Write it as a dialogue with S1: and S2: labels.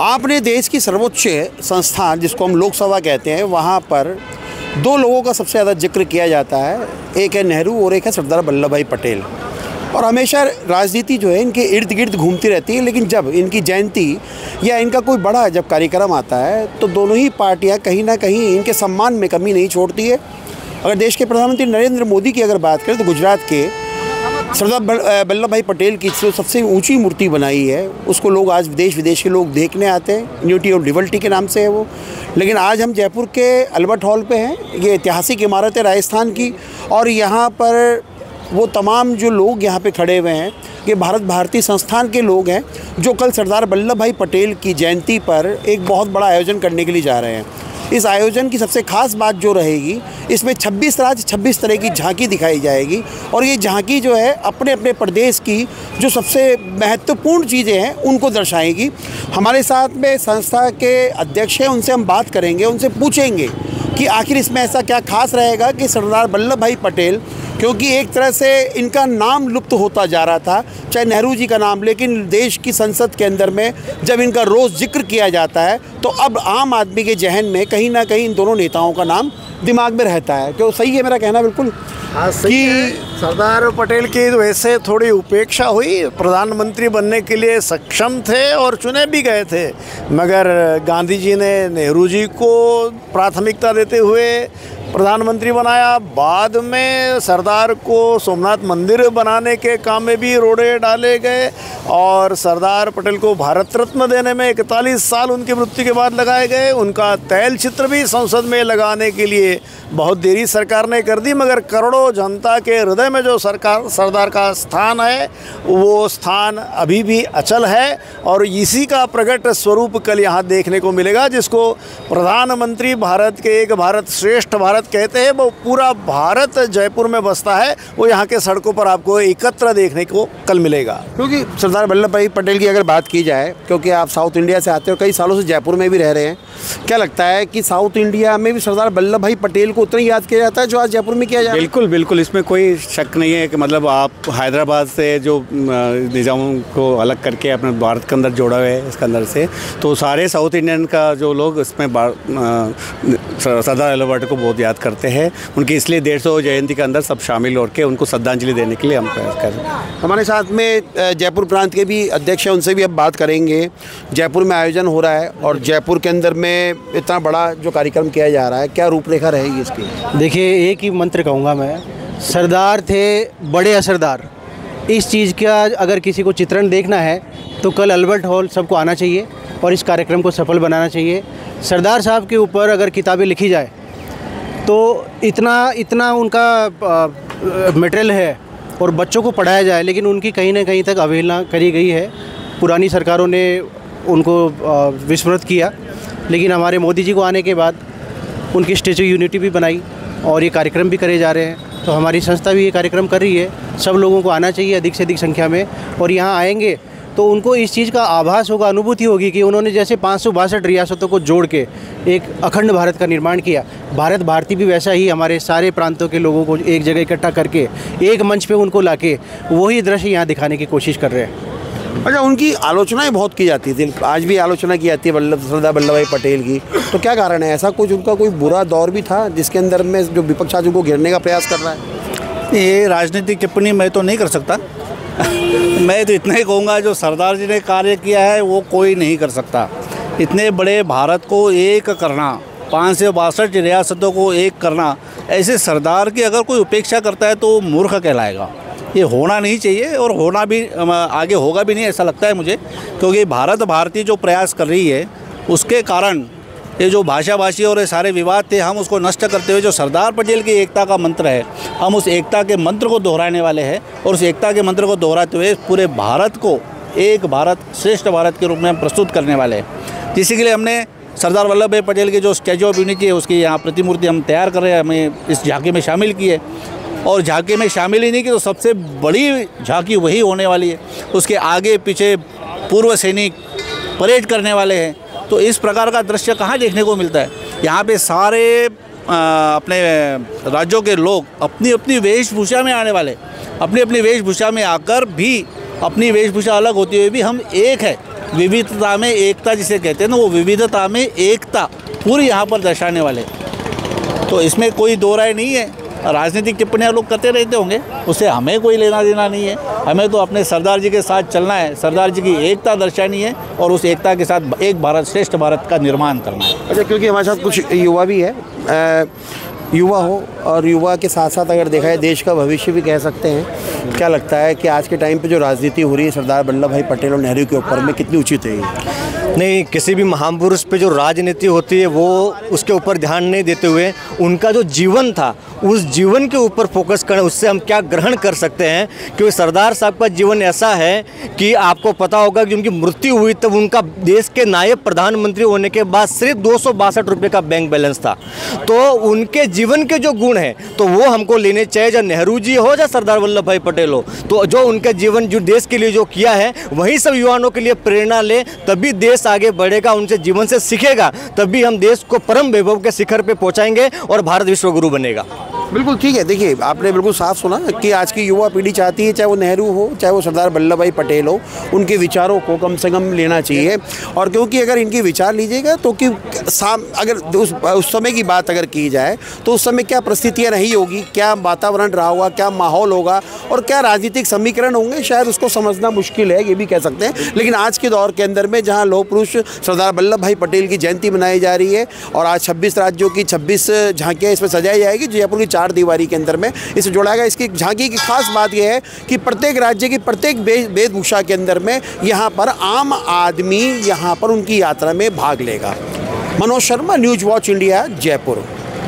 S1: आपने देश की सर्वोच्च संस्थान जिसको हम लोकसभा कहते हैं वहाँ पर दो लोगों का सबसे ज़्यादा जिक्र किया जाता है, एक है नेहरू और एक है सरदार वल्लभ भाई पटेल। और हमेशा राजनीति जो है इनके इर्द गिर्द घूमती रहती है, लेकिन जब इनकी जयंती या इनका कोई बड़ा जब कार्यक्रम आता है तो दोनों ही पार्टियां कहीं ना कहीं इनके सम्मान में कमी नहीं छोड़ती है। अगर देश के प्रधानमंत्री नरेंद्र मोदी की अगर बात करें तो गुजरात के सरदार वल्लभ भाई पटेल की जो सबसे ऊंची मूर्ति बनाई है उसको लोग आज देश विदेश के लोग देखने आते हैं, यूनिटी ऑफ लिबर्टी के नाम से है वो। लेकिन आज हम जयपुर के अल्बर्ट हॉल पे हैं। ये ऐतिहासिक इमारत है राजस्थान की, और यहाँ पर वो तमाम जो लोग यहाँ पे खड़े हुए हैं ये भारत भारती संस्थान के लोग हैं जो कल सरदार वल्लभ भाई पटेल की जयंती पर एक बहुत बड़ा आयोजन करने के लिए जा रहे हैं। इस आयोजन की सबसे खास बात जो रहेगी, इसमें 26 राज्य 26 तरह की झांकी दिखाई जाएगी, और ये झांकी जो है अपने अपने प्रदेश की जो सबसे महत्वपूर्ण चीज़ें हैं उनको दर्शाएगी। हमारे साथ में संस्था के अध्यक्ष हैं, उनसे हम बात करेंगे, उनसे पूछेंगे कि आखिर इसमें ऐसा क्या खास रहेगा कि सरदार वल्लभ भाई पटेल, क्योंकि एक तरह से इनका नाम लुप्त होता जा रहा था, चाहे नेहरू जी का नाम, लेकिन देश की संसद के अंदर में जब इनका रोज़ जिक्र किया जाता है तो अब आम आदमी के जहन में कहीं ना कहीं इन दोनों नेताओं का नाम दिमाग में रहता है। क्यों सही है मेरा कहना? बिल्कुल
S2: हाँ सही है। सरदार पटेल की वैसे थोड़ी उपेक्षा हुई, प्रधानमंत्री बनने के लिए सक्षम थे और चुने भी गए थे, मगर गांधी जी ने नेहरू जी को प्राथमिकता देते हुए प्रधानमंत्री बनाया। बाद में सरदार को सोमनाथ मंदिर बनाने के काम में भी रोड़े डाले गए और सरदार पटेल को भारत रत्न देने में 41 साल उनकी मृत्यु के बाद लगाए गए। उनका तैल चित्र भी संसद में लगाने के लिए बहुत देरी सरकार ने कर दी, मगर करोड़ों जनता के हृदय में जो सरदार का स्थान है वो स्थान अभी भी अचल है, और इसी का प्रकट स्वरूप कल यहाँ देखने को मिलेगा, जिसको प्रधानमंत्री भारत के एक भारत श्रेष्ठ भारत कहते हैं। वो पूरा भारत जयपुर में बसता है, वो यहाँ के सड़कों पर आपको एकत्र देखने को कल मिलेगा।
S1: क्योंकि सरदार वल्लभ भाई पटेल की अगर बात की जाए, क्योंकि आप साउथ इंडिया से आते हो, कई सालों से जयपुर में भी रह रहे हैं, क्या लगता है कि साउथ इंडिया में भी सरदार वल्लभ भाई पटेल को उतना ही याद किया जाता है जो आज जयपुर में किया जाता है?
S3: बिल्कुल बिल्कुल, इसमें कोई शक नहीं है कि मतलब आप हैदराबाद से जो निज़ामों को अलग करके अपने भारत के अंदर जोड़ा हुआ है इसके अंदर से, तो सारे साउथ इंडियन का जो लोग इसमें सरदार वल्लभ भाई को बहुत याद करते हैं। उनकी इसलिए 150 जयंती के अंदर सब शामिल होकर उनको श्रद्धांजलि देने के लिए हम प्रयास कर रहे हैं।
S1: हमारे साथ में जयपुर प्रांत के भी अध्यक्ष हैं, उनसे भी अब बात करेंगे। जयपुर में आयोजन हो रहा है और जयपुर के अंदर में इतना बड़ा जो कार्यक्रम किया जा रहा है, क्या रूपरेखा रहेगी इसकी?
S4: देखिए, एक ही मंत्र कहूँगा मैं, सरदार थे बड़े असरदार। इस चीज़ का अगर किसी को चित्रण देखना है तो कल अल्बर्ट हॉल सबको आना चाहिए और इस कार्यक्रम को सफल बनाना चाहिए। सरदार साहब के ऊपर अगर किताबें लिखी जाए तो इतना उनका मटेरियल है और बच्चों को पढ़ाया जाए, लेकिन उनकी कहीं ना कहीं तक अवहेलना करी गई है। पुरानी सरकारों ने उनको विस्मृत किया, लेकिन हमारे मोदी जी को आने के बाद उनकी स्टैच्यू यूनिटी भी बनाई और ये कार्यक्रम भी करे जा रहे हैं। तो हमारी संस्था भी ये कार्यक्रम कर रही है। सब लोगों को आना चाहिए अधिक से अधिक संख्या में, और यहाँ आएंगे तो उनको इस चीज़ का आभास होगा, अनुभूति होगी कि उन्होंने जैसे 562 रियासतों को जोड़ के एक अखंड भारत का निर्माण किया। भारत भारती भी वैसा ही हमारे सारे प्रांतों के लोगों को एक जगह इकट्ठा करके एक मंच पे उनको लाके वही दृश्य यहाँ दिखाने की कोशिश कर रहे हैं।
S1: अच्छा, उनकी आलोचनाएं बहुत की जाती थी, आज भी आलोचना की जाती है सरदार वल्लभ भाई पटेल की, तो क्या कारण है? ऐसा कुछ उनका कोई बुरा दौर भी था जिसके अंदर में जो विपक्ष आज उनको घेरने का प्रयास कर रहा है?
S3: ये राजनीतिक टिप्पणी मैं तो नहीं कर सकता। मैं तो इतना ही कहूँगा, जो सरदार जी ने कार्य किया है वो कोई नहीं कर सकता। इतने बड़े भारत को एक करना, 562 रियासतों को एक करना, ऐसे सरदार की अगर कोई उपेक्षा करता है तो मूर्ख कहलाएगा। ये होना नहीं चाहिए और होना भी आगे होगा भी नहीं, ऐसा लगता है मुझे, क्योंकि भारत भारती जो प्रयास कर रही है उसके कारण ये जो भाषाभाषी और ये सारे विवाद थे, हम उसको नष्ट करते हुए जो सरदार पटेल की एकता का मंत्र है, हम उस एकता के मंत्र को दोहराने वाले हैं, और उस एकता के मंत्र को दोहराते हुए पूरे भारत को एक भारत श्रेष्ठ भारत के रूप में हम प्रस्तुत करने वाले हैं। जिसके लिए हमने सरदार वल्लभ भाई पटेल की जो स्टैच्यू ऑफ यूनिटी है उसकी यहाँ प्रतिमूर्ति हम तैयार कर रहे हैं, हमें इस झांकी में शामिल की है। और झांकी में शामिल ही नहीं की तो सबसे बड़ी झांकी वही होने वाली है। उसके आगे पीछे पूर्व सैनिक परेड करने वाले हैं। तो इस प्रकार का दृश्य कहाँ देखने को मिलता है? यहाँ पे सारे अपने राज्यों के लोग अपनी अपनी वेशभूषा में आने वाले, अपनी अपनी वेशभूषा में आकर भी, अपनी वेशभूषा अलग होती हुई भी हम एक है, विविधता में एकता जिसे कहते हैं ना, वो विविधता में एकता पूरी यहाँ पर दर्शाने वाले। तो इसमें कोई दो राय नहीं है। राजनीतिक टिप्पणियाँ लोग करते रहते होंगे, उससे हमें कोई लेना देना नहीं है। हमें तो अपने सरदार जी के साथ चलना है, सरदार जी की एकता दर्शानी है और उस एकता के साथ एक भारत श्रेष्ठ भारत का निर्माण करना है।
S1: अच्छा, क्योंकि हमारे साथ कुछ युवा भी है, युवा हो और युवा के साथ साथ अगर देखा है देश का भविष्य भी कह सकते हैं, क्या लगता है कि आज के टाइम पे जो राजनीति हो रही है सरदार वल्लभ भाई पटेल और नेहरू के ऊपर में कितनी उचित है?
S5: नहीं, किसी भी महापुरुष पे जो राजनीति होती है वो उसके ऊपर ध्यान नहीं देते हुए उनका जो जीवन था उस जीवन के ऊपर फोकस करें, उससे हम क्या ग्रहण कर सकते हैं। क्योंकि सरदार साहब का जीवन ऐसा है कि आपको पता होगा कि उनकी मृत्यु हुई तब उनका देश के नायब प्रधानमंत्री होने के बाद सिर्फ 262 रुपये का बैंक बैलेंस था। तो उनके जीवन के जो गुण हैं तो वो हमको लेने चाहिए, चाहे नेहरू जी हो या सरदार वल्लभ भाई पटेल हो। तो जो उनका जीवन जो देश के लिए जो किया है वही सब युवाओं के लिए प्रेरणा ले, तभी देश आगे बढ़ेगा, उनसे जीवन से सीखेगा, तभी हम देश को परम वैभव के शिखर पे पहुंचाएंगे और भारत विश्वगुरु बनेगा।
S1: बिल्कुल ठीक है। देखिए, आपने बिल्कुल साफ सुना कि आज की युवा पीढ़ी चाहती है, चाहे वो नेहरू हो चाहे वो सरदार वल्लभ भाई पटेल हो, उनके विचारों को कम से कम लेना चाहिए। और क्योंकि अगर इनके विचार लीजिएगा तो कि अगर उस समय की बात अगर की जाए तो उस समय क्या परिस्थितियाँ रही होगी, क्या वातावरण रहा होगा, क्या माहौल होगा और क्या राजनीतिक समीकरण होंगे, शायद उसको समझना मुश्किल है, ये भी कह सकते हैं। लेकिन आज के दौर के अंदर में जहाँ लौह पुरुष सरदार वल्लभ भाई पटेल की जयंती मनाई जा रही है और आज 26 राज्यों की 26 झांकियाँ इसमें सजाई जाएगी, जयपुर की 4 दीवारी के अंदर में इसे जोड़ा गया। इसकी झांकी की खास बात यह है कि प्रत्येक राज्य की प्रत्येक वेशभूषा के अंदर में यहाँ पर आम आदमी यहाँ पर उनकी यात्रा में भाग लेगा। Manoj Sharma, news watch India, Jaipur.